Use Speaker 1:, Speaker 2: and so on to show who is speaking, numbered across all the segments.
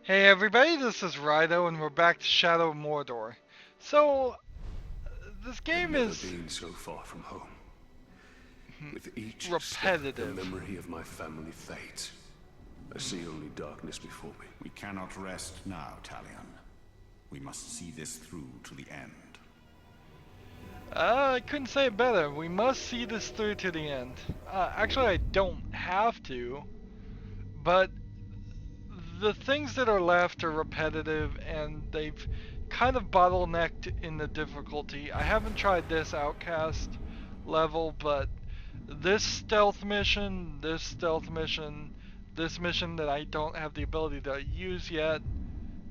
Speaker 1: Hey everybody, this is Rydo and we're back to Shadow of Mordor. So, this
Speaker 2: I've
Speaker 1: game
Speaker 2: never
Speaker 1: is
Speaker 2: been so far from home. With each step, the
Speaker 1: repetitive.
Speaker 2: memory of my family fades. I see only darkness before me.
Speaker 3: We cannot rest now, Talion. We must see this through to the end.
Speaker 1: I couldn't say it better. We must see this through to the end. Actually, I don't have to, but the things that are left are repetitive and they've kind of bottlenecked in the difficulty. I haven't tried this Outcast level, but this mission that I don't have the ability to use yet,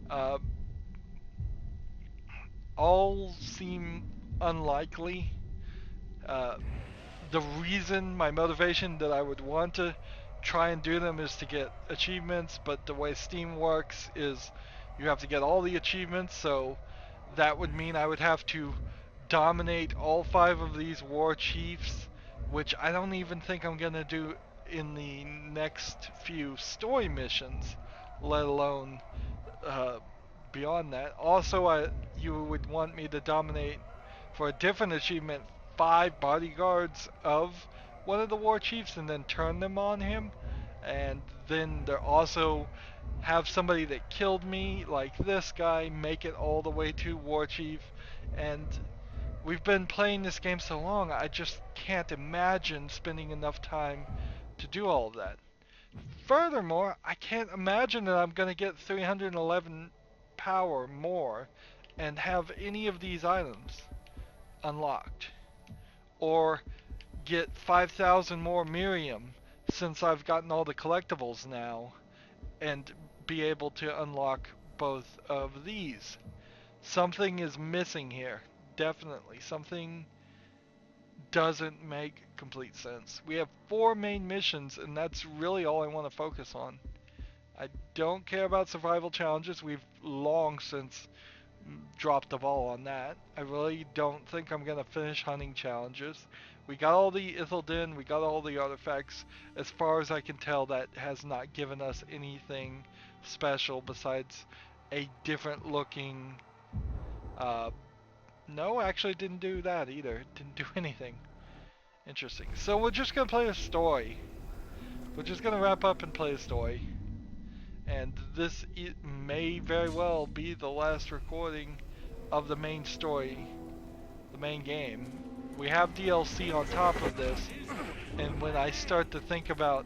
Speaker 1: uh, all seem unlikely. Uh, the reason, my motivation that I would want to try and do them is to get achievements, but the way Steam works is you have to get all the achievements, so that would mean I would have to dominate all 5 of these war chiefs, which I don't even think I'm gonna do in the next few story missions, let alone uh, beyond that. Also, you would want me to dominate for a different achievement 5 bodyguards of one of the war chiefs and then turn them on him. And then there also have somebody that killed me, like this guy, make it all the way to war chief. And we've been playing this game so long, I just can't imagine spending enough time to do all of that. Furthermore, I can't imagine that I'm going to get 311 power more and have any of these items unlocked. Or get 5,000 more Miriam since I've gotten all the collectibles now and be able to unlock both of these. Something is missing here. Definitely. Something doesn't make complete sense. We have 4 main missions and that's really all I want to focus on. I don't care about survival challenges. We've long since dropped the ball on that. I really don't think I'm going to finish hunting challenges. We got all the Ithildin, we got all the artifacts. As far as I can tell, that has not given us anything special besides a different looking... no, actually didn't do that either. Didn't do anything interesting. So we're just going to play a story. We're just going to wrap up and play a story. And this may very well be the last recording of the main story, the main game. We have DLC on top of this, and when I start to think about,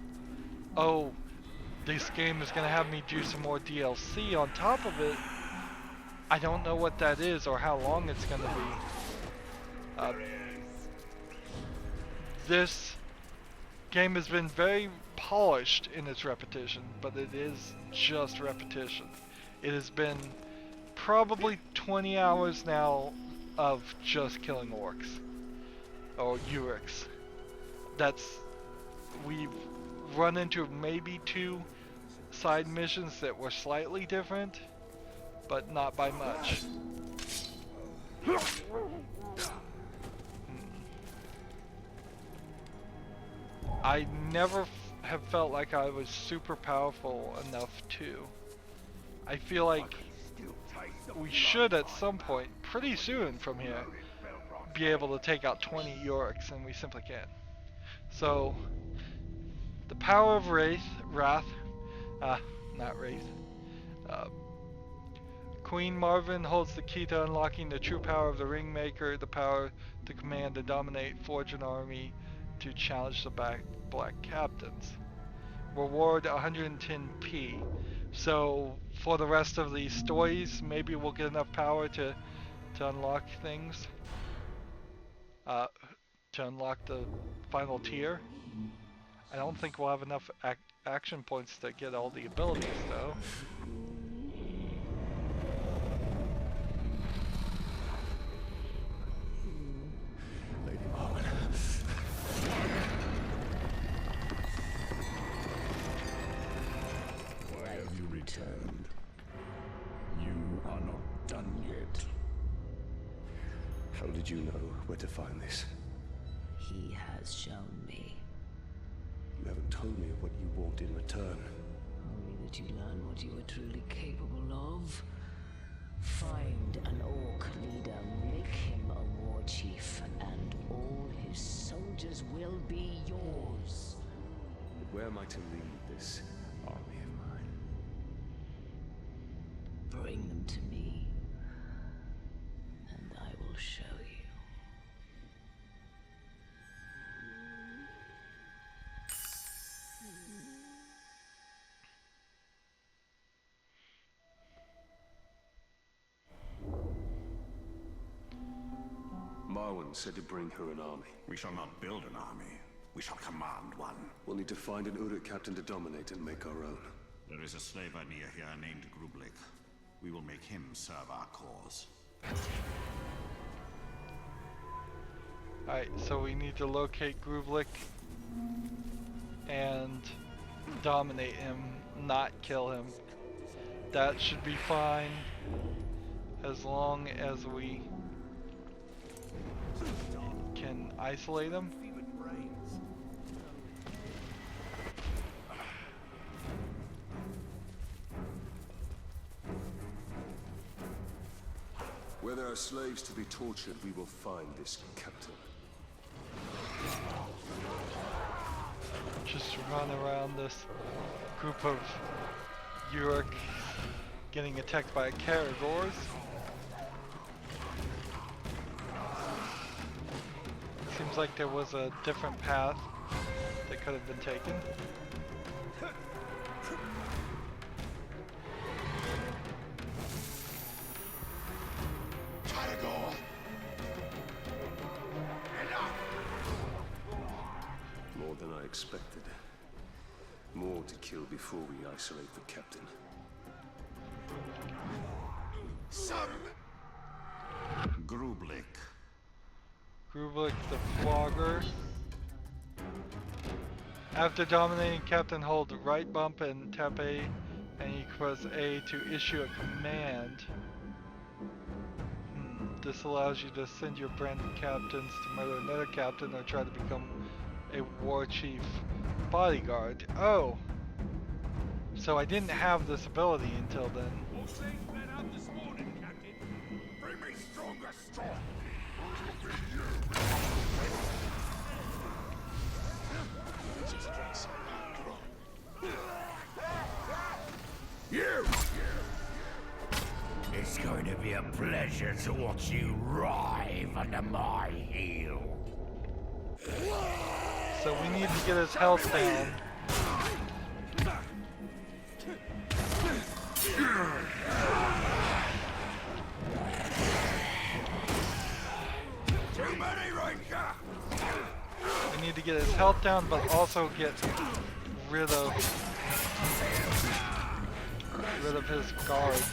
Speaker 1: oh, this game is going to have me do some more DLC on top of it, I don't know what that is or how long it's going to be. This game has been very polished in its repetition, but it is just repetition. It has been probably 20 hours now of just killing orcs or Uryks. We've run into maybe 2 side missions that were slightly different, but not by much. I never have felt like I was super powerful enough to. I feel like we should at some point, pretty soon from here, be able to take out 20 Yoriks, and we simply can't. So, the power of Wrath, not Wraith. Uh, Queen Marvin holds the key to unlocking the true power of the Ringmaker, the power to command and dominate, forge an army, to challenge the Black Captains. Reward 110p. So for the rest of these stories, maybe we'll get enough power to unlock things. To unlock the final tier. I don't think we'll have enough action points to get all the abilities though.
Speaker 2: Lady Marvin.
Speaker 3: Why have you returned? You are not done yet.
Speaker 2: How did you know where to find this?
Speaker 4: He has shown me.
Speaker 2: You haven't told me what you want in return.
Speaker 4: Only that you learn what you are truly capable will be yours.
Speaker 2: But where am I to lead this army of mine?
Speaker 4: Bring them to me, and I will show you.
Speaker 2: Marwan said to bring her an army.
Speaker 3: We shall not build an army. We shall command one.
Speaker 2: We'll need to find an Uruk captain to dominate and make our own.
Speaker 3: There is a slave near here named Grublik. We will make him serve our cause.
Speaker 1: Alright, so we need to locate Grublik and dominate him, not kill him. That should be fine as long as we can isolate him.
Speaker 2: Where there are slaves to be tortured, we will find this captain.
Speaker 1: Just run around this group of Uruk getting attacked by Caragors. Seems like there was a different path that could have been taken.
Speaker 2: More than I expected. More to kill before we isolate the captain.
Speaker 3: Grublik.
Speaker 1: Grublik the Flogger. After dominating Captain, hold right bump and tap A, and you press A to issue a command. This allows you to send your branded captains to murder another captain or try to become a war chief bodyguard. Oh! So I didn't have this ability until then.
Speaker 5: It's going to be a pleasure to watch you writhe under my heel.
Speaker 1: So we need to get his health down. We need to get his health down, but also get rid of his guards.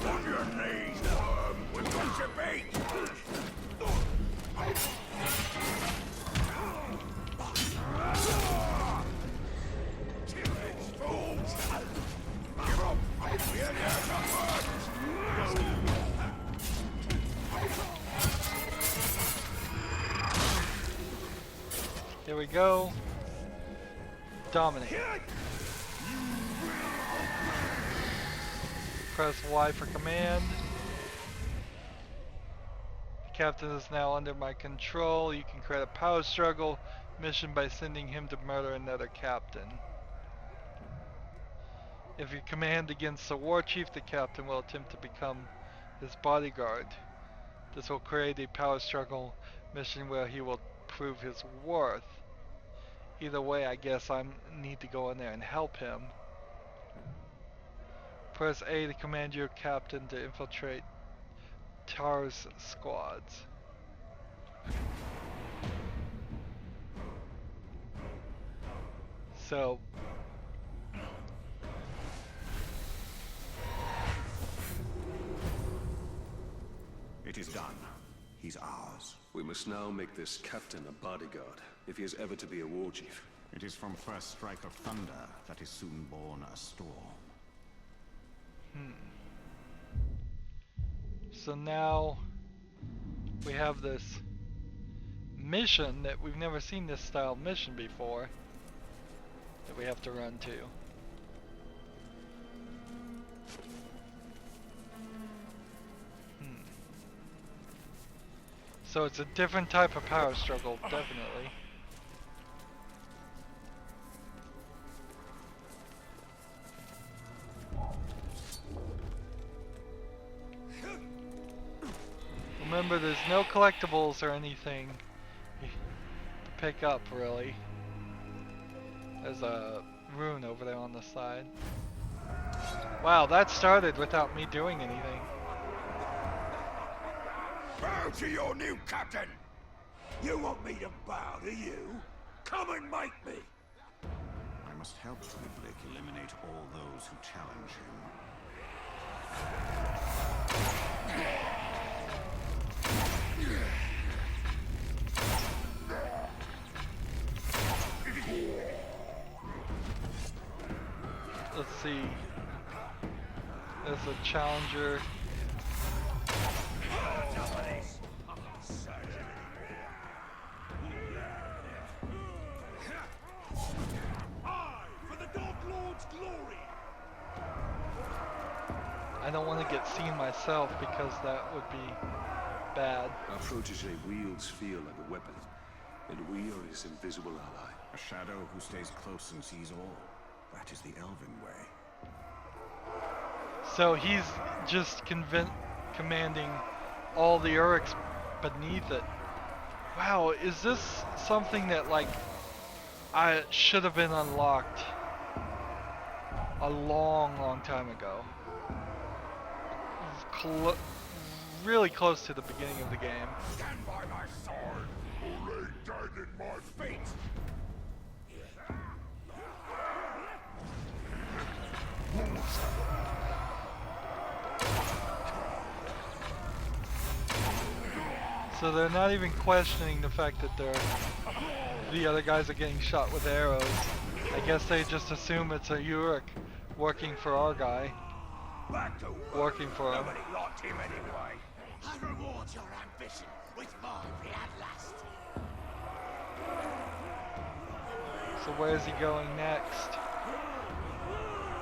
Speaker 5: On your knees, worm. We've got you beat. Give up. We are
Speaker 1: Here we go. Dominate. Press Y for command. The captain is now under my control. You can create a power struggle mission by sending him to murder another captain. If you command against the war chief, the captain will attempt to become his bodyguard. This will create a power struggle mission where he will prove his worth. Either way, I guess I need to go in there and help him. Press A to command your captain to infiltrate Tar's squads. So,
Speaker 3: It is done. He's ours.
Speaker 2: We must now make this captain a bodyguard, if he is ever to be a war chief.
Speaker 3: It is from first strike of thunder that is soon born a storm.
Speaker 1: So now we have this mission that we've never seen this style of mission before that we have to run to. So it's a different type of power struggle, definitely. Remember, there's no collectibles or anything to pick up, really. There's a rune over there on the side. Wow, that started without me doing anything.
Speaker 5: Bow to your new captain! You want me to bow to you? Come and make me!
Speaker 3: I must help Grublick eliminate all those who challenge him.
Speaker 1: Let's see. There's a challenger. I don't want to get seen myself because that would be bad.
Speaker 2: Our protege wields fear like a weapon, and we are his invisible ally.
Speaker 3: A shadow who stays close and sees all. That is the Elven way.
Speaker 1: So he's just commanding all the Uruks beneath it. Wow, is this something that, like, I should have been unlocked a long time ago? Really close to the beginning of the game.
Speaker 5: Stand by my sword, or lay dead in my feet!
Speaker 1: So they're not even questioning the fact that the other guys are getting shot with arrows. I guess they just assume it's a Uruk working for our guy.
Speaker 5: Back to work.
Speaker 1: Working for him.
Speaker 5: Nobody liked him anyway. I reward your ambition with my bloodlust.
Speaker 1: So where's he going next?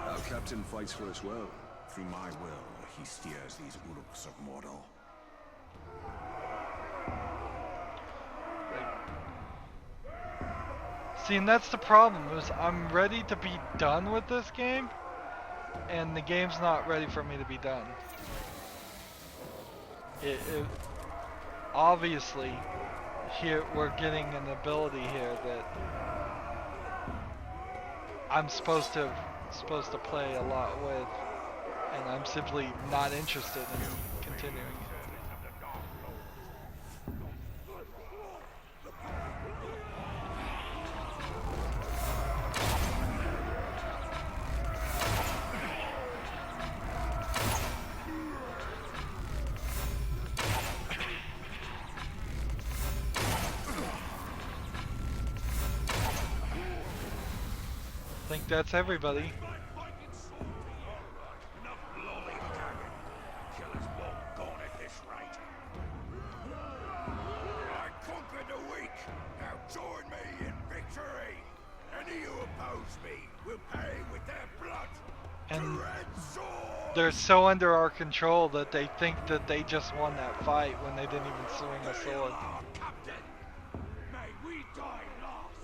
Speaker 2: Our captain fights for us well.
Speaker 3: Through my will, he steers these Uruks of Mordor.
Speaker 1: See, and that's the problem, is I'm ready to be done with this game, and the game's not ready for me to be done. It obviously, here we're getting an ability here that I'm supposed to play a lot with, and I'm simply not interested in continuing. I think that's everybody.
Speaker 5: I conquered the weak. Now join me in victory. Any who oppose me will pay with their blood.
Speaker 1: And
Speaker 5: Red sword.
Speaker 1: they're so under our control that they think that they just won that fight when they didn't even swing a sword.
Speaker 5: Our captain. May we die last.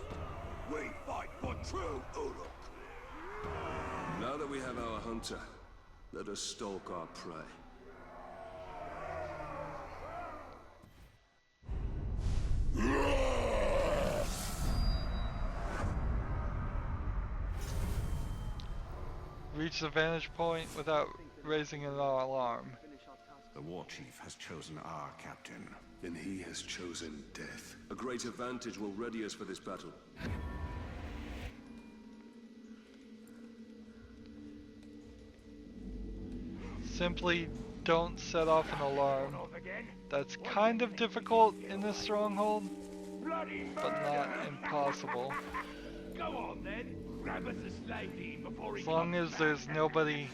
Speaker 5: We fight for true Uruk.
Speaker 2: Now that we have our hunter, let us stalk our prey.
Speaker 1: Reach the vantage point without raising an alarm.
Speaker 3: The war chief has chosen our captain.
Speaker 2: And he has chosen death. A great advantage will ready us for this battle.
Speaker 1: Simply don't set off an alarm. That's kind of difficult in this stronghold, but not impossible.
Speaker 5: Go on then. Grab us a slave before he
Speaker 1: As long as there's nobody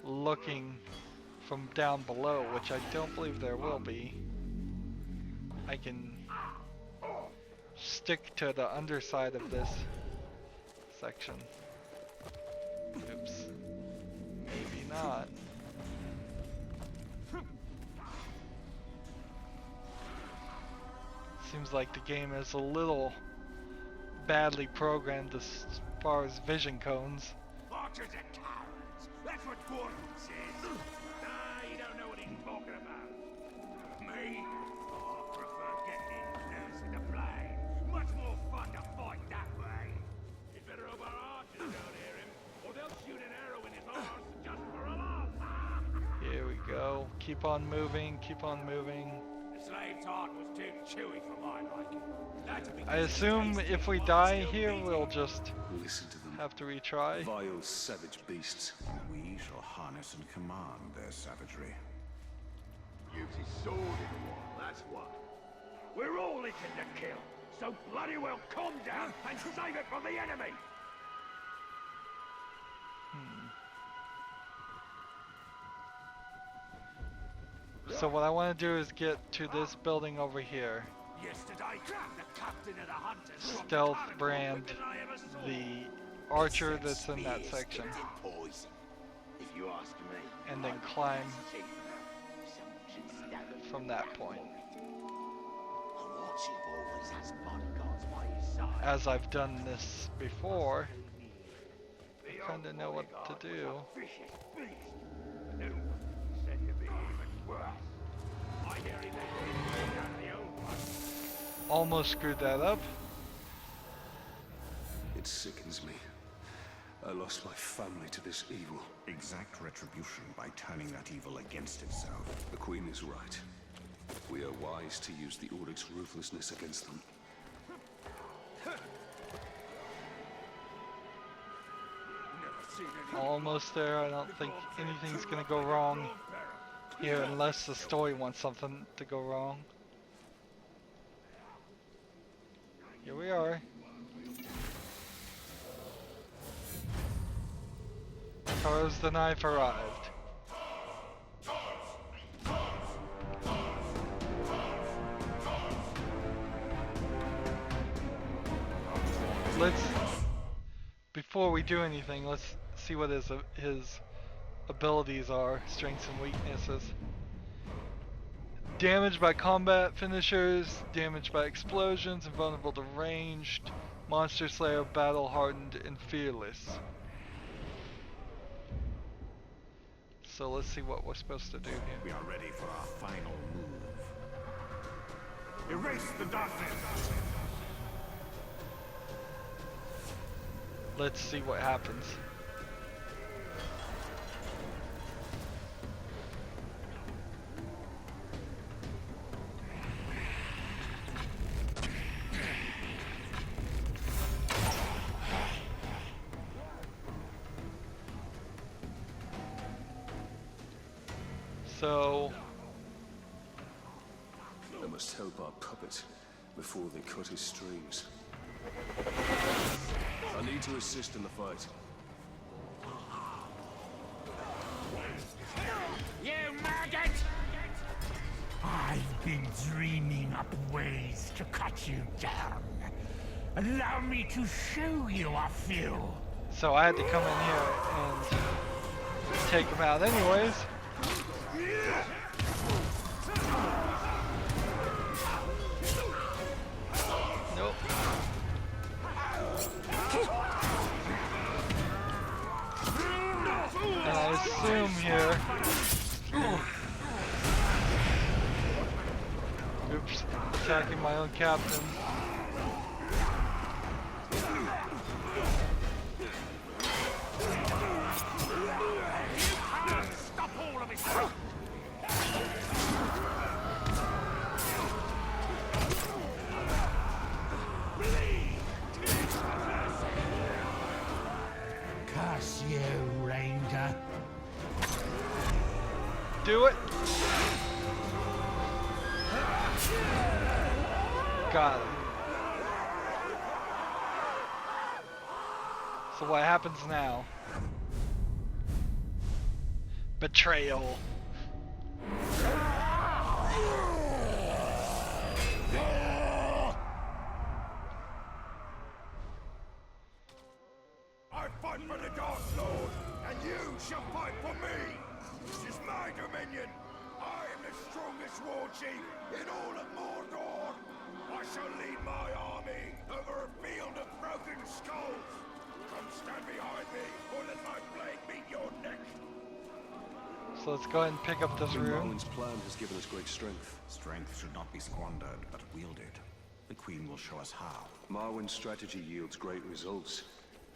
Speaker 1: looking from down below, which I don't believe there will be. I can stick to the underside of this section. Oops. Maybe not. Seems like the game is a little badly programmed as far as vision cones.
Speaker 5: Archers are cowards. That's what Gordon says. Ah, you don't know what he's talking about. Me? Oh, I prefer getting in close with the blade. Much more fun to fight that way. You'd better hope our archers don't hear him, or they'll shoot an arrow in his arse just for a laugh.
Speaker 1: Here we go. Keep on moving, keep on moving.
Speaker 5: The slave's heart was too chewy for my liking. That's because
Speaker 1: I assume
Speaker 5: his
Speaker 1: if we
Speaker 5: taste
Speaker 1: die
Speaker 5: still
Speaker 1: here,
Speaker 5: beats
Speaker 1: we'll
Speaker 5: him.
Speaker 1: just
Speaker 2: Listen to them.
Speaker 1: have to retry.
Speaker 2: Vile, savage beasts.
Speaker 3: We shall harness and command their savagery.
Speaker 5: Use his sword in the war, that's what. We're all itching to kill, so bloody well calm down and save it for the enemy!
Speaker 1: So what I want to do is get to this building over here.
Speaker 5: Yesterday, the captain of the hunters from
Speaker 1: Stealth
Speaker 5: the chronicle
Speaker 1: brand
Speaker 5: quicker than I ever saw.
Speaker 1: the archer that's in that section.
Speaker 6: Poison, if you ask me.
Speaker 1: And then climb
Speaker 6: Someone should stab him
Speaker 1: from that point.
Speaker 6: A warship always has bodyguards by his side.
Speaker 1: As I've done this before, I kind of know what to do.
Speaker 5: Vicious beast. The new one said to be even worse. I hear he let down the old one.
Speaker 1: Almost screwed that up.
Speaker 2: It sickens me. I lost my family to this evil.
Speaker 3: Exact retribution by turning that evil against itself.
Speaker 2: The Queen is right. We are wise to use the Ordic's ruthlessness against them.
Speaker 1: Almost there. I don't think anything's gonna go wrong here unless the story wants something to go wrong. Here we are. Carlos the Knife arrived. Before we do anything, let's see what his abilities are, strengths and weaknesses. Damaged by combat finishers, damaged by explosions, invulnerable to ranged, monster slayer, battle hardened, and fearless. So let's see what we're supposed to do here.
Speaker 3: We are ready for our final move. Erase the darkness!
Speaker 1: Let's see what happens. So
Speaker 2: I must help our puppet before they cut his strings. I need to assist in the fight.
Speaker 5: You maggot! I've been dreaming up ways to cut you down. Allow me to show you a few.
Speaker 1: So I had to come in here and take him out anyways. Nope. And I assume here. Oops, attacking my own captain.
Speaker 5: Stop all of it! Curse you, Ranger.
Speaker 1: Do it. Got him. So what happens now? Betrayal.
Speaker 5: You shall fight for me! This is my dominion! I am the strongest war chief in all of Mordor! I shall lead my army over a field of broken skulls! Come stand behind me, or let my blade meet your neck!
Speaker 1: So let's go ahead and pick up this
Speaker 2: King
Speaker 1: rune.
Speaker 2: Marlin's plan has given us great strength.
Speaker 3: Strength should not be squandered, but wielded. The Queen will show us how.
Speaker 2: Marwyn's strategy yields great results.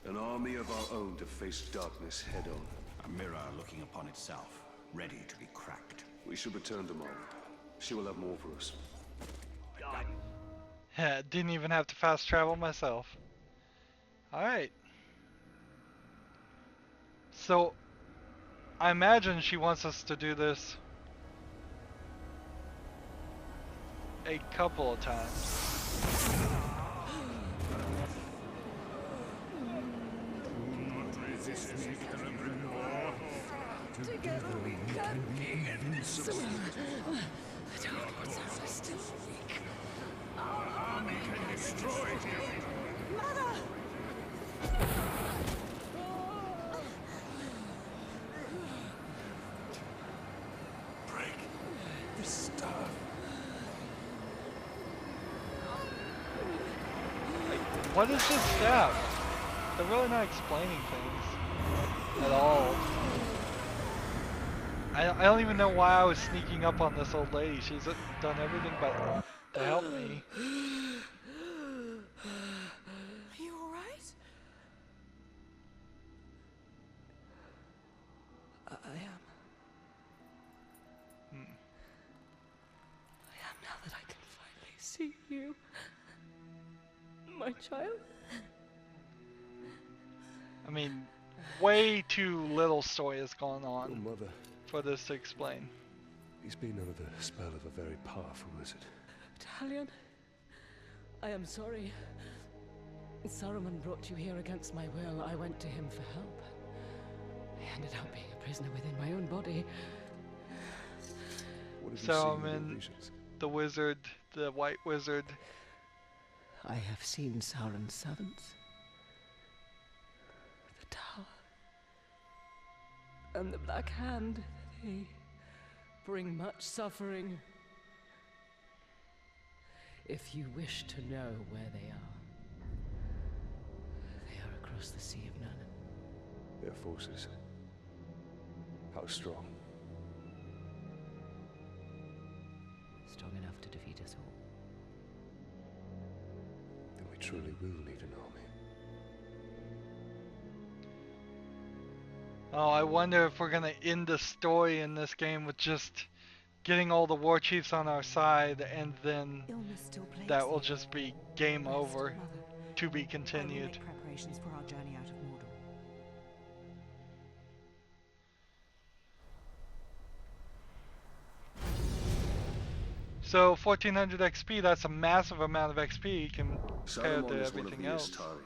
Speaker 2: An army of our own to face darkness head-on.
Speaker 3: A mirror looking upon itself, ready to be cracked.
Speaker 2: We should return to Marwyn. She will have more for us.
Speaker 1: Didn't even have to fast travel myself. Alright. So, I imagine she wants us to do this a couple of times.
Speaker 7: Together we can be invincible. The dark ones are still weak. Our army can destroy you. Mother!
Speaker 5: Break the staff.
Speaker 1: What is this staff? They're really not explaining things at all. I don't even know why I was sneaking up on this old lady. She's done everything but to help me.
Speaker 7: Are you alright? I am. I am now that I can finally see you. My child.
Speaker 1: I mean, way too little story has gone
Speaker 2: Your
Speaker 1: on
Speaker 2: mother,
Speaker 1: for this to explain.
Speaker 2: he's been under the spell of a very powerful wizard.
Speaker 7: Talion, I am sorry. Sauron brought you here against my will. I went to him for help. I ended up being a prisoner within my own body.
Speaker 2: What have you seen in
Speaker 1: Saruman,
Speaker 2: your visions?
Speaker 1: the wizard, the white wizard.
Speaker 7: I have seen Sauron's servants. The tower. And the Black Hand. They bring much suffering. If you wish to know where they are across the Sea of Nurnen.
Speaker 2: Their forces. How strong?
Speaker 7: Strong enough to defeat us all.
Speaker 2: Then we truly will need an army.
Speaker 1: Oh, I wonder if we're gonna end the story in this game with just getting all the war chiefs on our side, and then
Speaker 8: Illness still plagues
Speaker 1: that will
Speaker 8: you.
Speaker 1: just be game
Speaker 8: Rest,
Speaker 1: over.
Speaker 8: Mother.
Speaker 1: To be
Speaker 8: I will
Speaker 1: continued.
Speaker 8: make preparations for our journey out of Mordor.
Speaker 1: So 1400 XP, that's a massive amount of XP compared
Speaker 2: Saruman
Speaker 1: to
Speaker 2: is one of
Speaker 1: everything
Speaker 2: the
Speaker 1: else.
Speaker 2: Istari.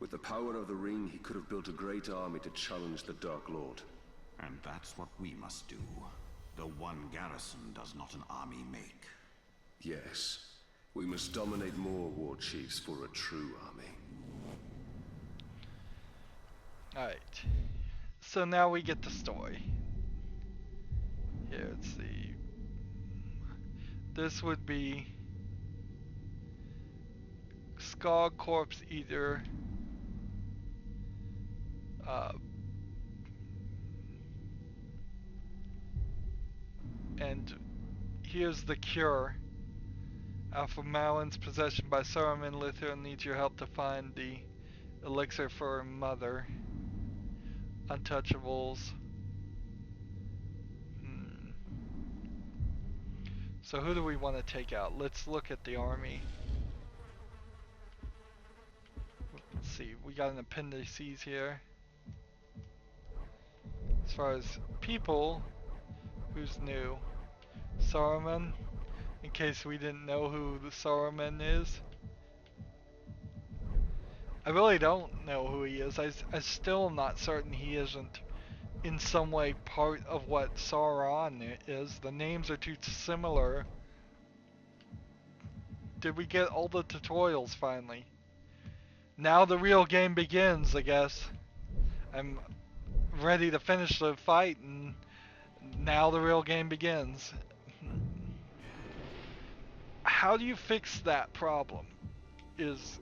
Speaker 2: With the power of the ring, he could have built a great army to challenge the Dark Lord.
Speaker 3: And that's what we must do. The one garrison does not an army make.
Speaker 2: Yes. We must dominate more war chiefs for a true army.
Speaker 1: Alright. So now we get the story. Here, let's see. This would be Skog Corpse Eater. And here's the cure. Alpha Malon's possession by Saruman, Lithir needs your help to find the elixir for her mother. Untouchables. So who do we want to take out? Let's look at the army. Let's see, we got an appendices here. As far as people, who's new? Saruman, in case we didn't know who the Saruman is. I really don't know who he is. I still am not certain he isn't in some way part of what Sauron is. The names are too similar. Did we get all the tutorials finally? Now the real game begins, I guess. I'm ready to finish the fight, and now the real game begins. How do you fix that problem is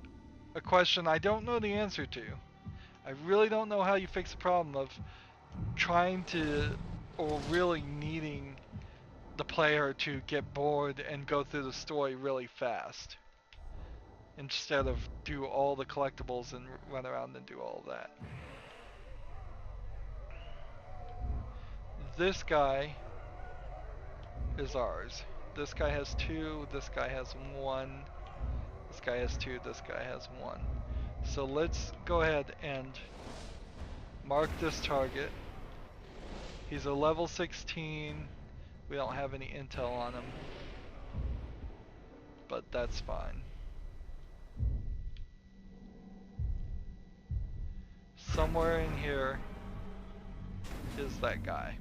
Speaker 1: a question I don't know the answer to. I really don't know how you fix the problem of trying to, or really needing the player to get bored and go through the story really fast instead of do all the collectibles and run around and do all that. This guy is ours. This guy has 2, this guy has 1, this guy has 2, this guy has 1. So let's go ahead and mark this target. He's a level 16. We don't have any intel on him, but that's fine. Somewhere in here is that guy.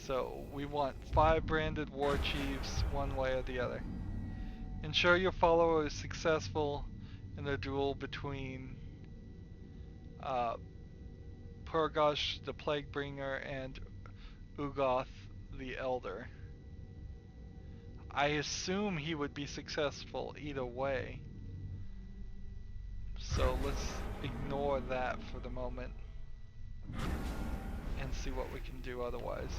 Speaker 1: So we want 5 branded war chiefs one way or the other. Ensure your follower is successful in the duel between Purgosh the Plaguebringer and Ugoth the Elder. I assume he would be successful either way. So let's ignore that for the moment and see what we can do otherwise.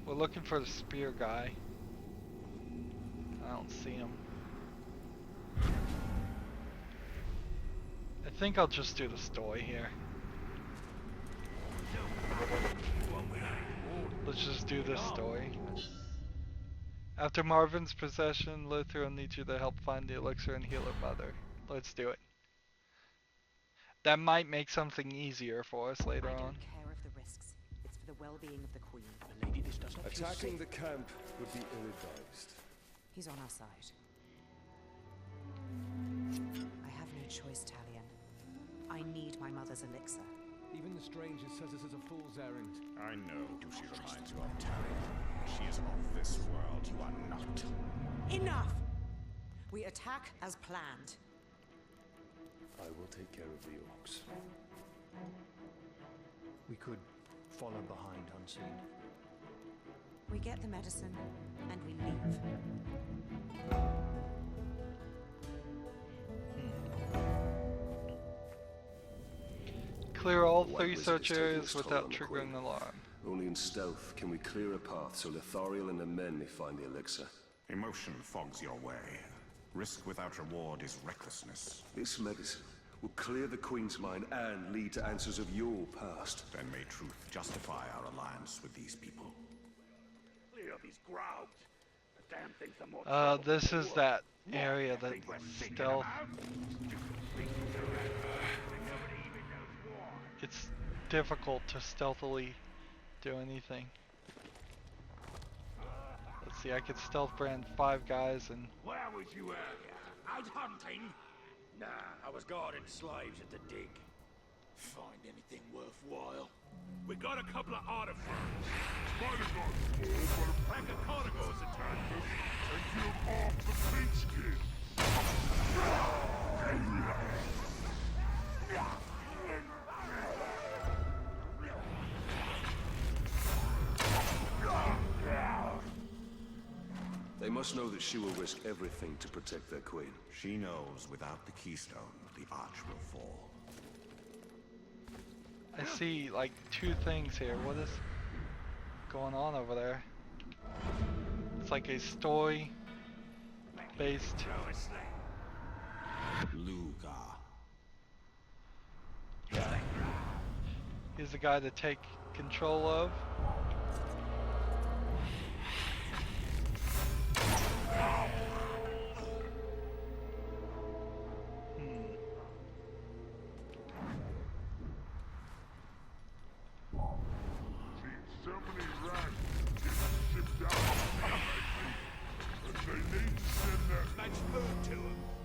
Speaker 1: We're looking for the spear guy. I don't see him. I think I'll just do the story here. Let's just do this story. After Marvin's possession, Luther will need you to help find the elixir and heal her mother. Let's do it. That might make something easier for us later on.
Speaker 8: I don't care of the risks. It's for the well-being of the Queen.
Speaker 6: Lady, this doesn't feel
Speaker 2: Attacking
Speaker 6: safe.
Speaker 2: the camp would be ill-advised.
Speaker 8: He's on our side. I have no choice, Talion. I need my mother's elixir.
Speaker 9: Even the stranger says this is a fool's errand.
Speaker 3: I know who she reminds you of, Talion. She is of this world. You are not.
Speaker 8: Enough! We attack as planned.
Speaker 2: I will take care of the orcs.
Speaker 9: We could follow behind unseen.
Speaker 8: We get the medicine, and we leave.
Speaker 1: Clear all
Speaker 2: White
Speaker 1: 3
Speaker 2: Wizard
Speaker 1: search
Speaker 2: is taking
Speaker 1: areas
Speaker 2: its toll
Speaker 1: without
Speaker 2: on the
Speaker 1: triggering
Speaker 2: Queen.
Speaker 1: an alarm.
Speaker 2: Only in stealth can we clear a path so Lithariel and the men may find the elixir.
Speaker 3: Emotion fogs your way. Risk without reward is recklessness.
Speaker 2: This medicine will clear the Queen's mind and lead to answers of your past.
Speaker 3: Then may truth justify our alliance with these people.
Speaker 5: Clear up his grouch. The damn thing's the more
Speaker 1: This is that area that
Speaker 5: Think we're thinking
Speaker 1: stealth.
Speaker 5: about?
Speaker 1: It's difficult to stealthily do anything. Let's see, I could stealth brand 5 guys and
Speaker 5: Where was you earlier? Out hunting? Nah, I was guarding slaves at the dig. Find anything worthwhile? We got a couple of artifacts. Pack of carnivores at times. And kill off the pigskin.
Speaker 2: They must know that she will risk everything to protect their queen.
Speaker 3: She knows without the keystone, the arch will fall.
Speaker 1: I see like 2 things here. What is going on over there? It's like a story based.
Speaker 3: Luga.
Speaker 1: Yeah. He's the guy to take control of.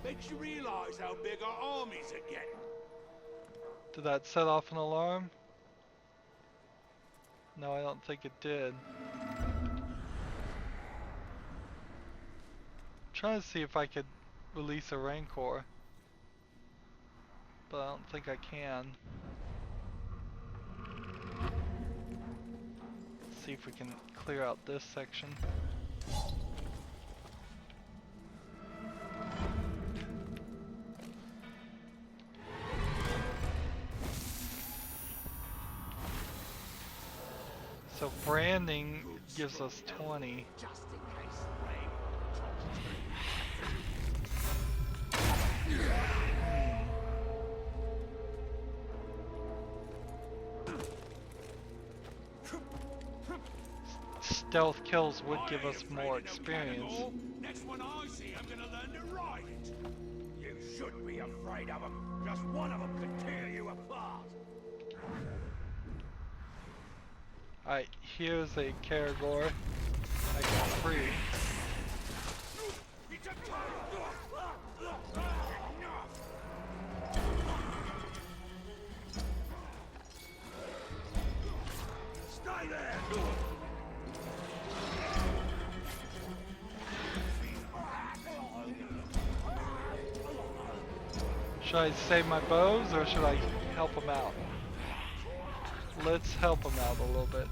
Speaker 5: Makes you realize how big our armies are getting.
Speaker 1: Did that set off an alarm? No, I don't think it did. Trying to see if I could release a Rancor, but I don't think I can. Let's see if we can clear out this section. So branding gives us 20.
Speaker 6: Just in case
Speaker 1: Stealth kills would give us more experience.
Speaker 5: Next one I see, I'm gonna learn to ride it. You should be afraid of them. Just one of them could tear you apart.
Speaker 1: Alright, here's a Karagor. I got free.
Speaker 5: Stay there.
Speaker 1: Should I save my bows or should I help him out? Let's help him out a little bit.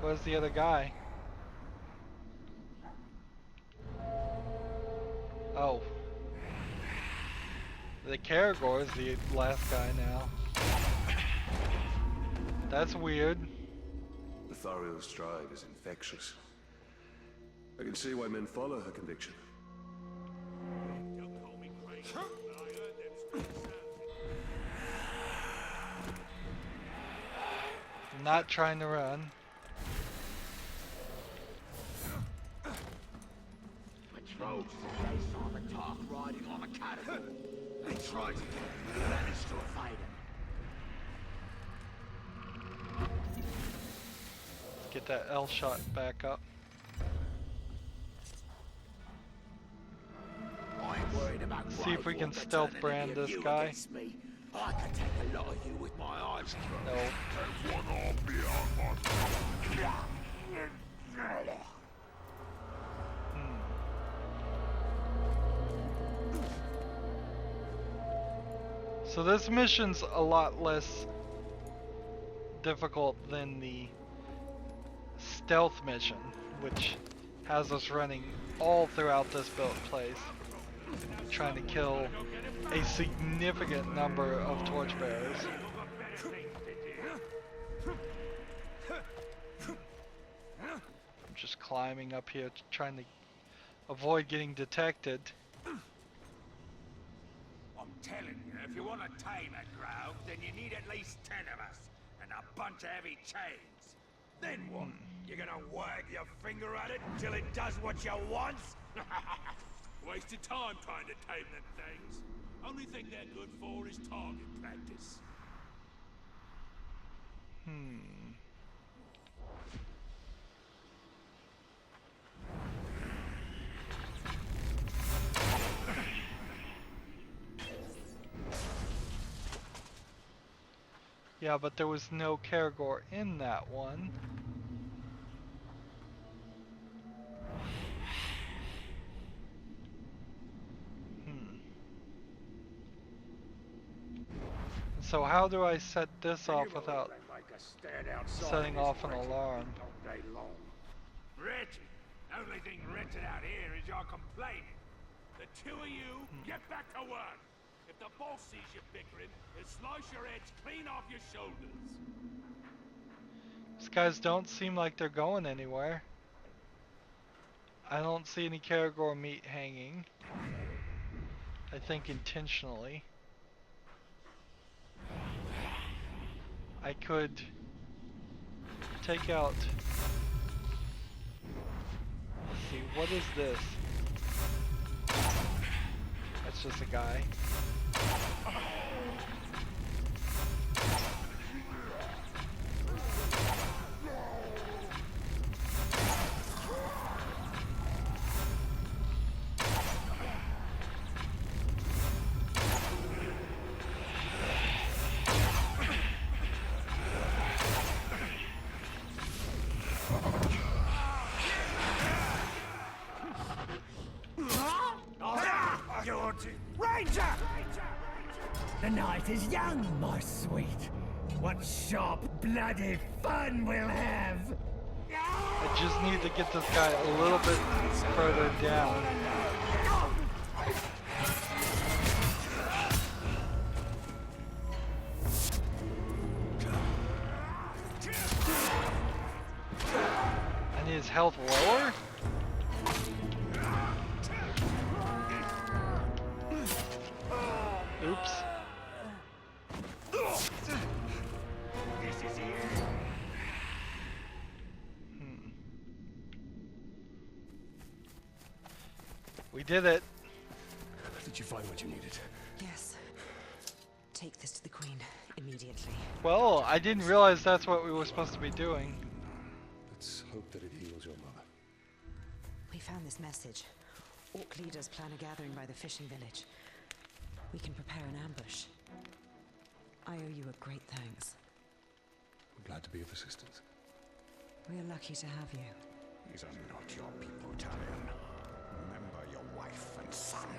Speaker 1: Where's the other guy? Oh. The Karagor is the last guy now. That's weird.
Speaker 2: Lothario's drive is infectious. I can see why men follow her conviction.
Speaker 5: Don't call me crazy, but I heard them speak sound.
Speaker 1: I'm not trying to run.
Speaker 6: patrols today saw the talk riding on a catapult. They tried to get him, but managed to evade him.
Speaker 1: Let's get that L shot back up.
Speaker 6: I ain't worried about
Speaker 1: See if we can
Speaker 6: Grove
Speaker 1: stealth
Speaker 6: turning
Speaker 1: brand
Speaker 6: any of
Speaker 1: this
Speaker 6: you
Speaker 1: guy.
Speaker 6: against me. I can take a lot of you with my eyes closed.
Speaker 1: No.
Speaker 5: There's one arm beyond my...
Speaker 1: So this mission's a lot less difficult than the stealth mission, which has us running all throughout this built place, trying to kill a significant number of torchbearers. I'm just climbing up here, trying to avoid getting detected.
Speaker 5: I'm telling you, if you want to tame a Grove, then you need at least 10 of us, and a bunch of heavy chains. Then what? You're gonna wag your finger at it until it does what you want? Wasted time trying to tame them things. Only thing they're good for is target practice.
Speaker 1: Yeah, but there was no Karagor in that one. So how do I set this off without setting off an alarm?
Speaker 5: Wretched. Only thing wretched out here is you're complaining. The two of you, get back to work. If the boss sees you bickering, he'll slice your heads clean off your shoulders.
Speaker 1: These guys don't seem like they're going anywhere. I don't see any Karagor meat hanging. I think intentionally. I could take out... Let's see, what is this? That's just a guy.
Speaker 5: Stranger! The night is young, my sweet. What sharp, bloody fun we'll have!
Speaker 1: I just need to get this guy a little bit further down. I need his health lower? Oops. We did it.
Speaker 2: Did you find what you needed?
Speaker 8: Yes. Take this to the Queen immediately.
Speaker 1: Well, I didn't realize that's what we were supposed to be doing.
Speaker 2: Let's hope that it heals your mother.
Speaker 8: We found this message. Orc leaders plan a gathering by the fishing village. We can prepare an ambush. I owe you a great thanks.
Speaker 2: I'm glad to be of assistance.
Speaker 8: We're lucky to have you.
Speaker 3: These are not your people, Talion. Remember your wife and son.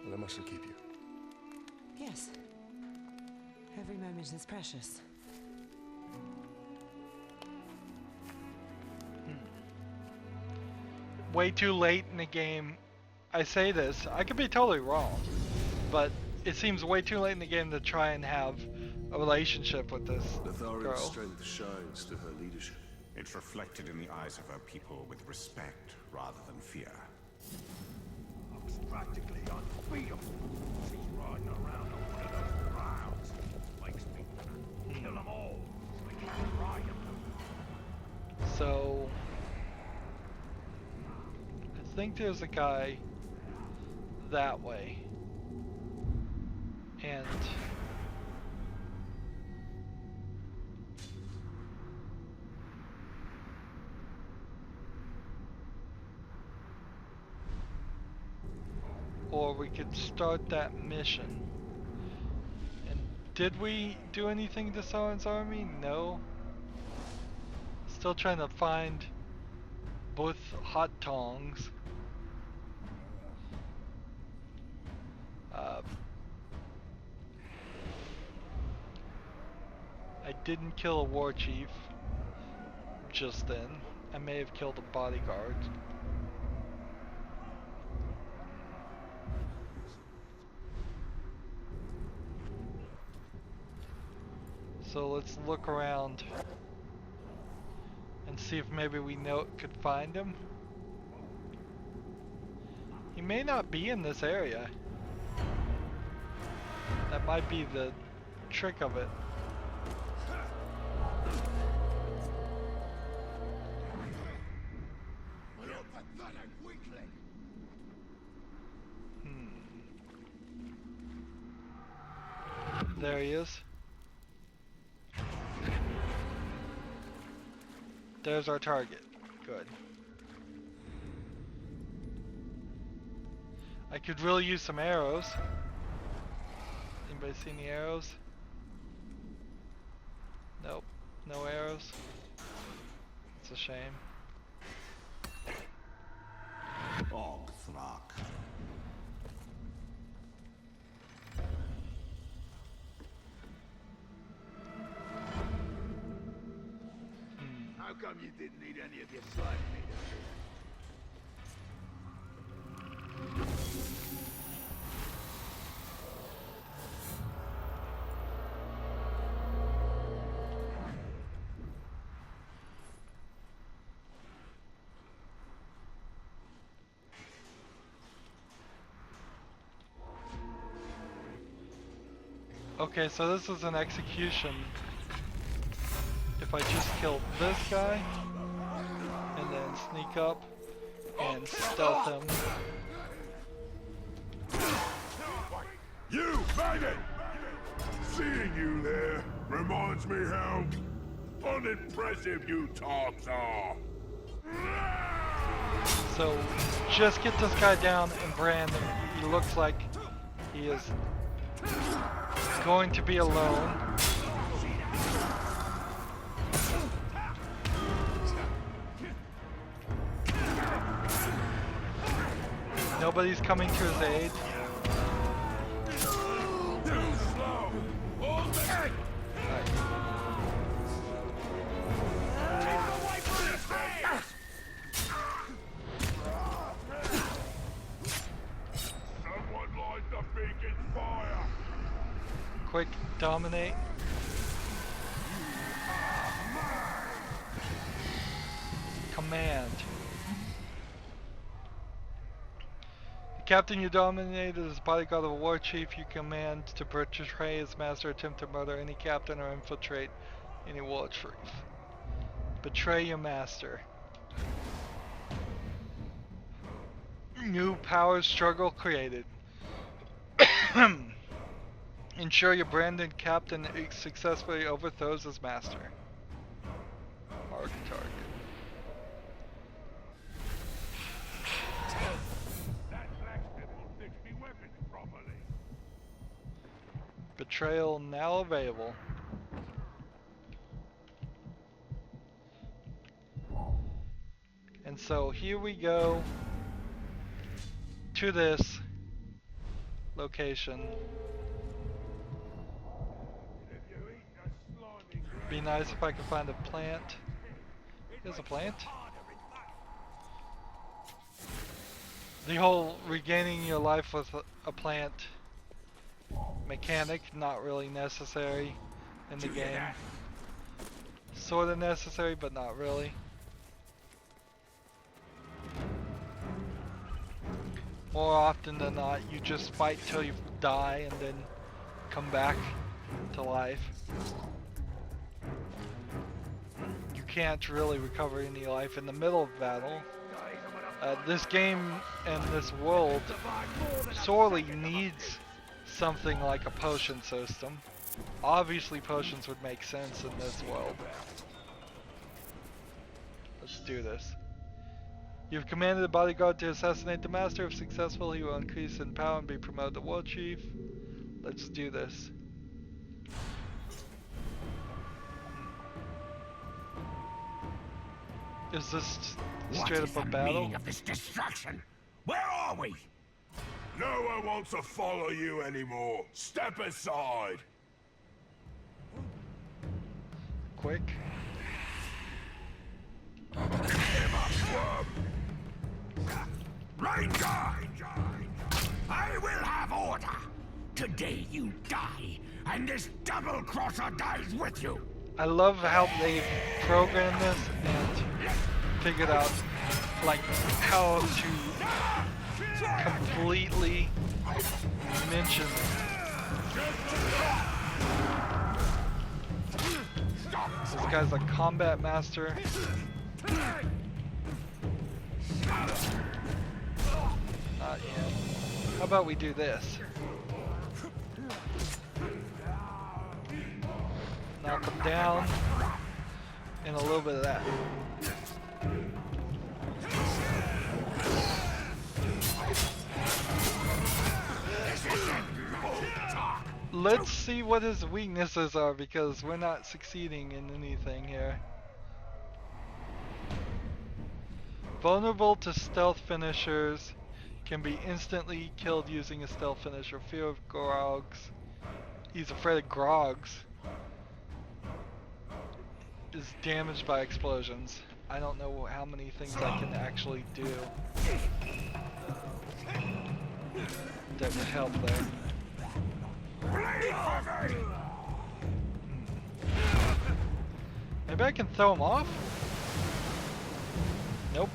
Speaker 2: Well, I mustn't keep you.
Speaker 8: Yes. Every moment is precious.
Speaker 1: Way too late in the game. I say this, I could be totally wrong, but it seems way too late in the game to try and have a relationship with this
Speaker 2: Nathariel's
Speaker 1: girl.
Speaker 2: strength shines through her leadership.
Speaker 3: It's reflected in the eyes of her people with respect rather than fear.
Speaker 5: Looks practically unbeatable. She's riding around on one of those clouds. Makes me wanna kill them all. So we can ride them.
Speaker 1: So I think there's a guy that way, and or we could start that mission. And did we do anything to Sauron's army? No. Still trying to find both hot tongs. I didn't kill a war chief just then. I may have killed a bodyguard. So let's look around and see if maybe we could find him. He may not be in this area. That might be the trick of it. There he is. There's our target. Good. I could really use some arrows. Anybody see any arrows? Nope. No arrows. It's a shame.
Speaker 3: Ogthrak.
Speaker 5: How come you didn't need any of your slide meters?
Speaker 1: Okay, so this is an execution. If I just kill this guy, and then sneak up and stealth him.
Speaker 5: You, maggot! Seeing you there reminds me how unimpressive you tops are.
Speaker 1: So just get this guy down and brand him. He looks like he is going to be alone. Nope, Nobody's coming to his aid. Quick, dominate. Command. The captain you dominated is bodyguard of a war chief. You command to betray his master, attempt to murder any captain, or infiltrate any war chief. Betray your master. New power struggle created. Ensure your branded captain successfully overthrows his master. Mark target.
Speaker 5: That blacksmith will fix me weapons properly.
Speaker 1: Betrayal now available. And so here we go to this location. Be nice if I could find a plant. There's a plant. The whole regaining your life with a plant mechanic, not really necessary in the game. Sort of necessary, but not really. More often than not, you just fight till you die and then come back to life. You can't really recover any life in the middle of battle. This game and this world sorely needs something like a potion system. Obviously potions would make sense in this world. Let's do this. You've commanded the bodyguard to assassinate the master. If successful, he will increase in power and be promoted to war chief. Let's do this. Is this straight up a battle?
Speaker 5: Meaning of this distraction? Where are we?
Speaker 6: No one wants to follow you anymore. Step aside.
Speaker 1: Quick.
Speaker 5: Rydo! I will have order. Today you die, and this double-crosser dies with you.
Speaker 1: I love how they programmed this and figured out like how to completely mention this guy's a combat master. Not yet. How about we do this? Knock him down, and a little bit of that. Let's see what his weaknesses are, because we're not succeeding in anything here. Vulnerable to stealth finishers, can be instantly killed using a stealth finisher. Fear of grogs. He's afraid of grogs. Is damaged by explosions. I don't know how many things I can actually do that would help there. Maybe I can throw him off? Nope.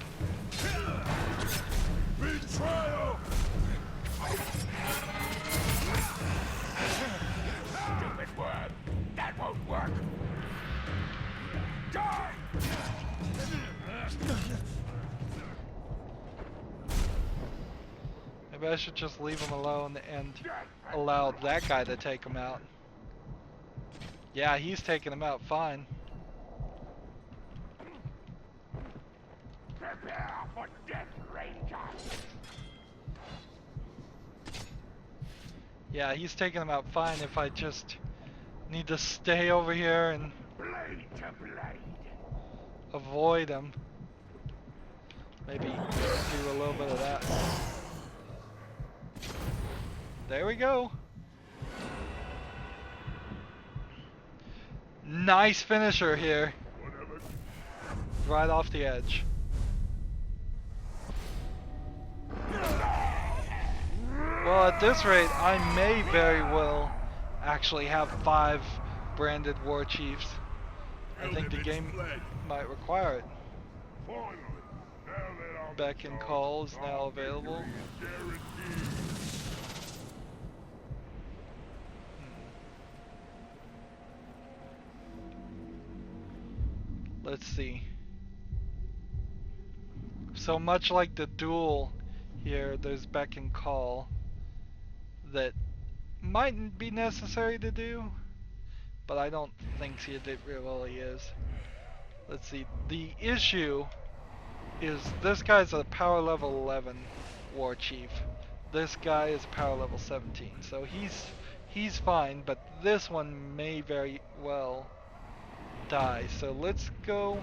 Speaker 5: Betrayal! Stupid word. That won't work. Die!
Speaker 1: Maybe I should just leave him alone and allow that guy to take him out. Yeah, he's taking him out fine.
Speaker 5: Prepare for death, Ranger.
Speaker 1: Yeah, he's taking him out fine if I just need to stay over here and
Speaker 5: Blade to blade.
Speaker 1: avoid him. Maybe do a little bit of that. There we go. Nice finisher here. Right off the edge. Well, at this rate, I may very well actually have 5 branded war chiefs. I think the game might require it. Beck and Call is now available. Let's see. So much like the duel here, there's Beck and Call that mightn't be necessary to do, but I don't think it really is. Let's see. The issue is this guy's a power level 11 war chief. This guy is power level 17, so he's fine, but this one may very well die. So let's go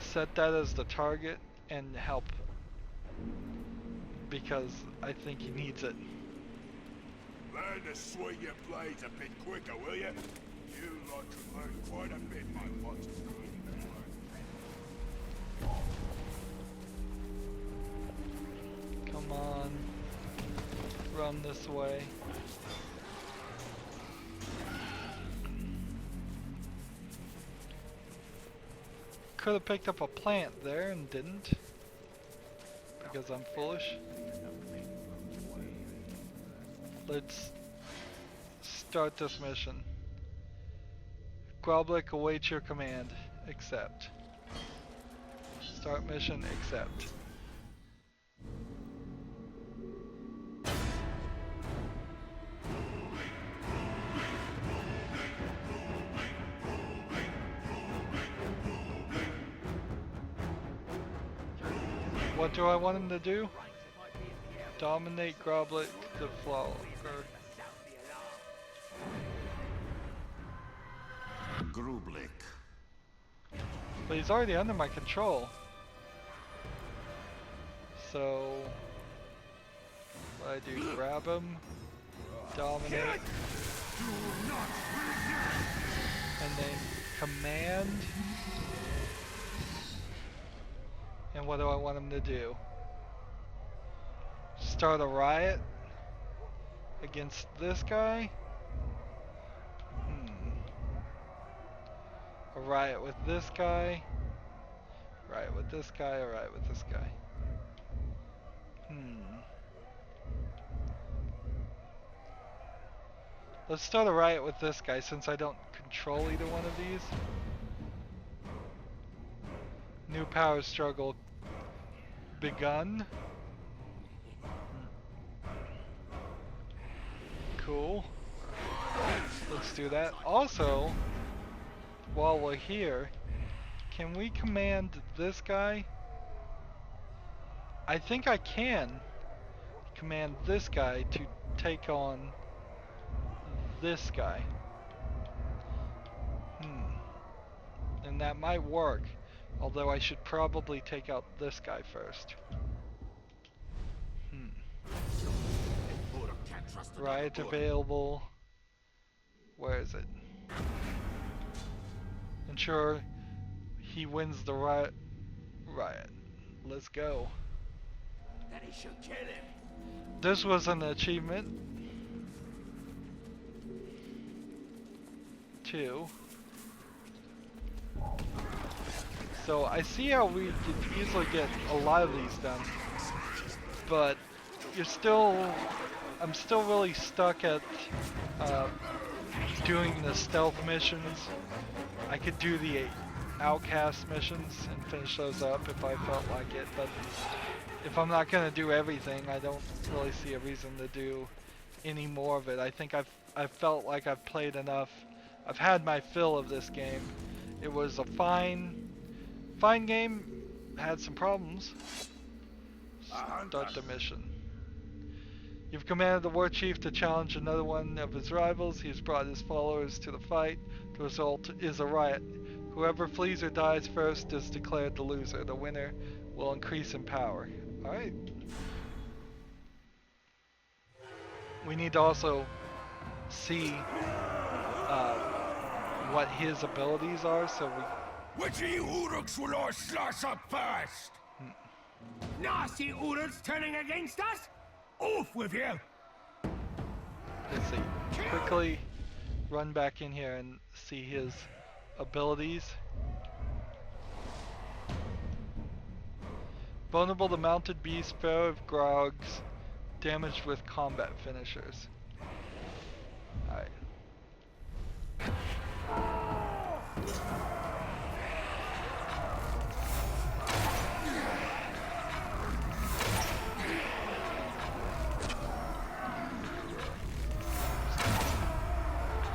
Speaker 1: set that as the target and help, because I think he needs it.
Speaker 5: Learn to swing your blades a bit quicker, will you? You lot can learn quite a bit, my monster.
Speaker 1: Come on. Run this way. Could have picked up a plant there and didn't, because I'm foolish. Let's start this mission. Groblik awaits your command. Accept. Start mission, accept. What do I want him to do? Dominate Groblik the Flower.
Speaker 3: Grublik.
Speaker 1: But he's already under my control. So what I do? Grab him, dominate, and then command. And what do I want him to do? Start a riot against this guy? A riot with this guy? Riot with this guy, a riot with this guy. Let's start a riot with this guy since I don't control either one of these. New power struggle begun. Cool. Let's do that. Also, while we're here, can we command this guy? I think I can command this guy to take on this guy. And that might work, although I should probably take out this guy first. Riot available. Where is it? Ensure he wins the riot. Let's go.
Speaker 5: Then he should kill him.
Speaker 1: This was an achievement. 2. So I see how we could easily get a lot of these done, but I'm still really stuck at doing the stealth missions. I could do the outcast missions and finish those up if I felt like it, but if I'm not gonna do everything, I don't really see a reason to do any more of it. I think I've felt like I've played enough. I've had my fill of this game. It was a fine game. Had some problems. Start the mission. You've commanded the war chief to challenge another one of his rivals. He has brought his followers to the fight. The result is a riot. Whoever flees or dies first is declared the loser. The winner will increase in power. Alright. we need to also see what his abilities are, so we...
Speaker 5: Which of you Uruks will I slice up first? Nasty Uruks turning against us? Off with you!
Speaker 1: Let's see. Quickly run back in here and see his abilities. Vulnerable to mounted beast, Pharaoh of Grogs, damaged with combat finishers. Alright.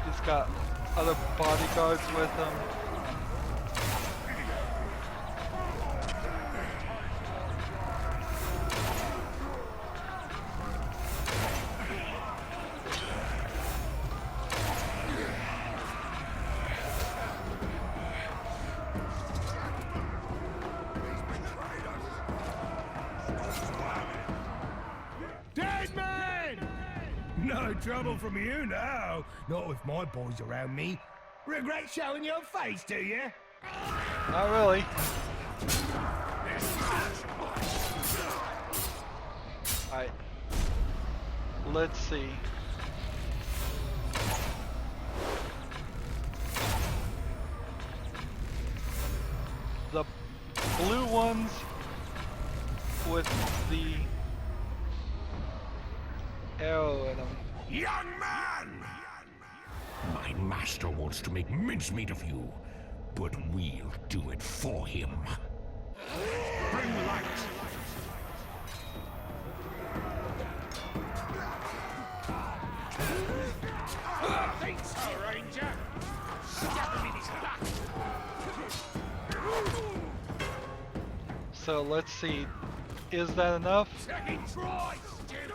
Speaker 1: He's got other bodyguards with him.
Speaker 5: Dead man! No trouble from you now. Not with my boys around me. Regret showing your face, do you?
Speaker 1: Not really. Alright. Let's see. The blue ones with the arrow in them.
Speaker 5: Young man! My master wants to make mincemeat of you, but we'll do it for him. Bring the light! Think so, Ranger! Stab him in his back!
Speaker 1: So let's see. Is that enough?
Speaker 5: Second try, stupid!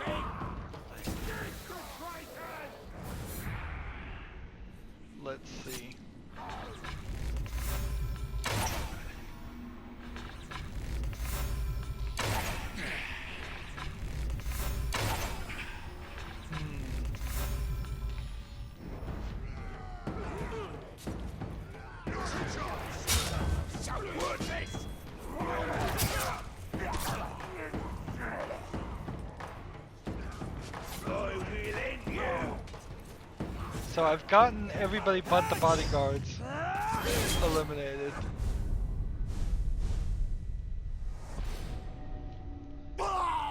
Speaker 1: Let's see. So I've gotten everybody but the bodyguards eliminated.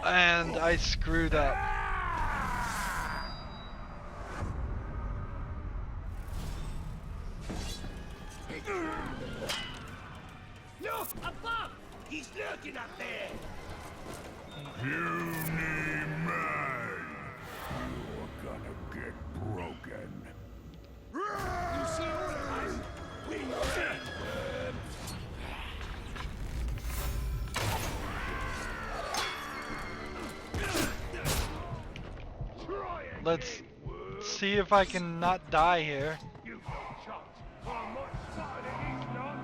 Speaker 1: And I screwed up.
Speaker 5: Look, above! He's lurking up there!
Speaker 2: Puny man! You're gonna get broken.
Speaker 5: You see all of us? We are
Speaker 1: Let's see if I can not die here.
Speaker 5: You shot. I'm much smarter than he's not.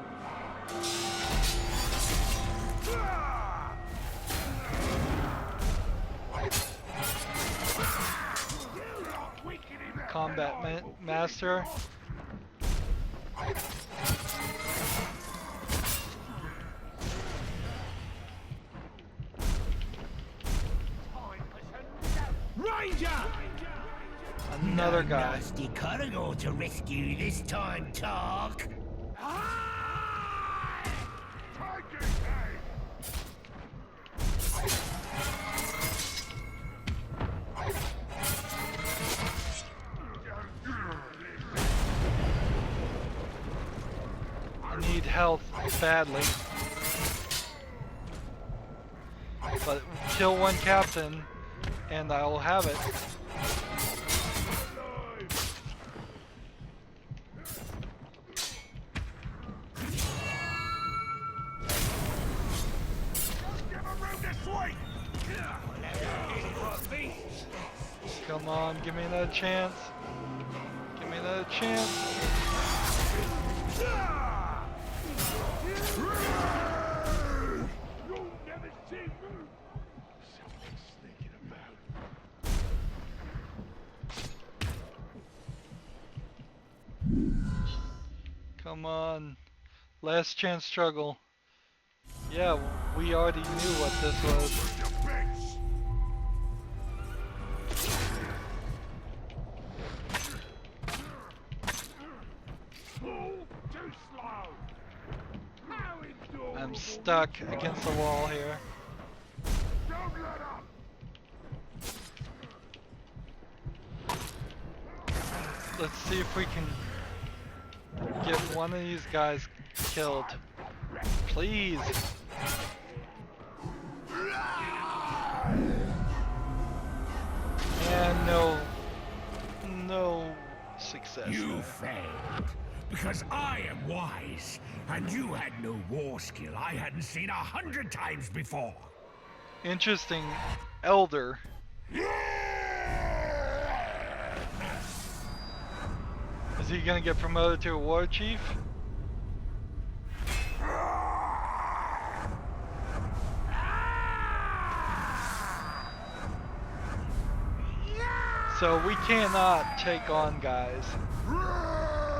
Speaker 1: Combat master.
Speaker 5: Ranger!
Speaker 1: Another guy.
Speaker 5: Nasty chronicle to rescue this time, Tark.
Speaker 1: I need health badly. But kill one captain and I will have it. Come on, give me another chance. Give me another chance. Come on. Last chance struggle. Yeah, we already knew what this was. I'm stuck against the wall here. Let's see if we can get one of these guys killed. Please. And no success.
Speaker 5: You failed. Because I am wise, and you had no war skill I hadn't seen 100 times before.
Speaker 1: Interesting. Elder. Is he gonna get promoted to a war chief? So we cannot take on guys.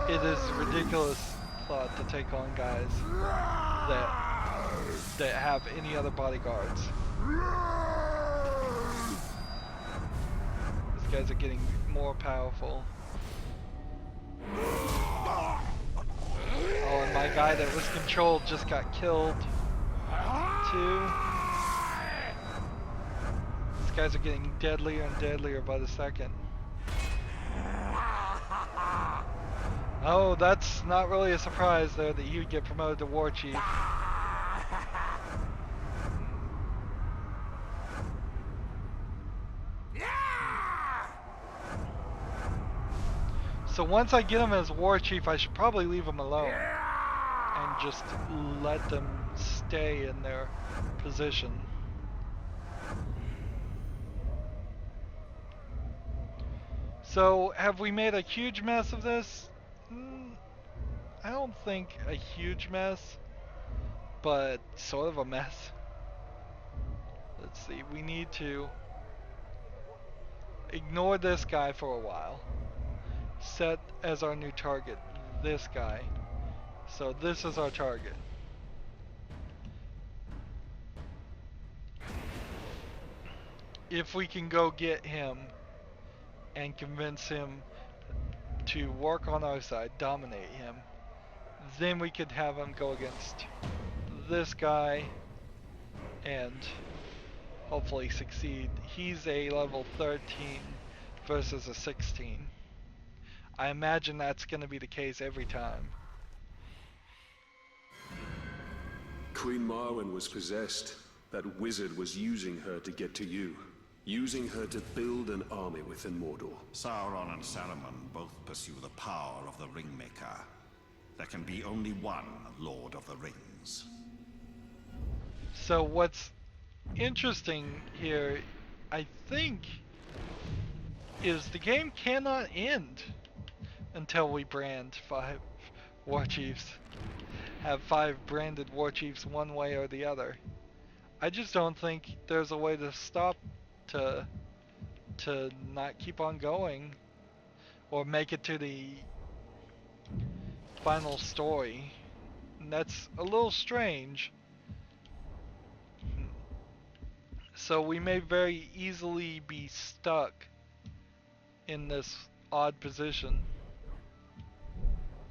Speaker 1: It is a ridiculous thought to take on guys that have any other bodyguards. These guys are getting more powerful. Oh, and my guy that was controlled just got killed too. These guys are getting deadlier and deadlier by the second. Oh, that's not really a surprise there that he would get promoted to war chief. So once I get him as war chief, I should probably leave him alone and just let them stay in their position. So have we made a huge mess of this? I don't think a huge mess, but sort of a mess. Let's see, we need to ignore this guy for a while. Set as our new target this guy. So this is our target. If we can go get him and convince him to work on our side, dominate him, then we could have him go against this guy and hopefully succeed. He's a level 13 versus a 16. I imagine that's going to be the case every time.
Speaker 2: Queen Marwen was possessed. That wizard was using her to get to you. Using her to build an army within Mordor.
Speaker 3: Sauron and Saruman both pursue the power of the Ringmaker. There can be only one Lord of the Rings.
Speaker 1: So what's interesting here, I think, is the game cannot end until we brand 5 war chiefs. Have 5 branded war chiefs one way or the other. I just don't think there's a way to stop to not keep on going or make it to the final story. And that's a little strange. So we may very easily be stuck in this odd position.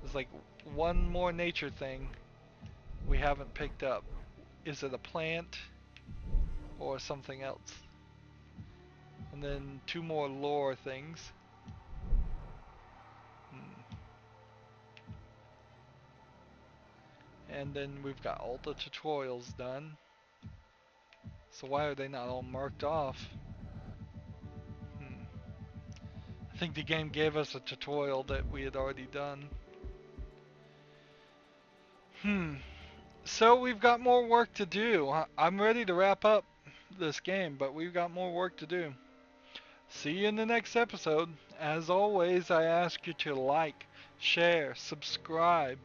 Speaker 1: There's like one more nature thing we haven't picked up. Is it a plant or something else? And then 2 more lore things. And then we've got all the tutorials done. So why are they not all marked off? I think the game gave us a tutorial that we had already done. So we've got more work to do. I'm ready to wrap up this game, but we've got more work to do. See you in the next episode. As always, I ask you to like, share, subscribe,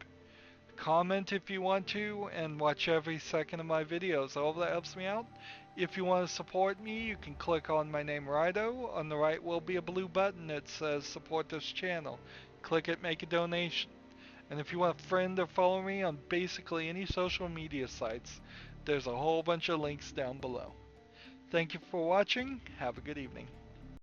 Speaker 1: comment if you want to, and watch every second of my videos. All of that helps me out. If you want to support me, you can click on my name, Rydo. On the right will be a blue button that says support this channel. Click it, make a donation. And if you want to friend or follow me on basically any social media sites, there's a whole bunch of links down below. Thank you for watching. Have a good evening.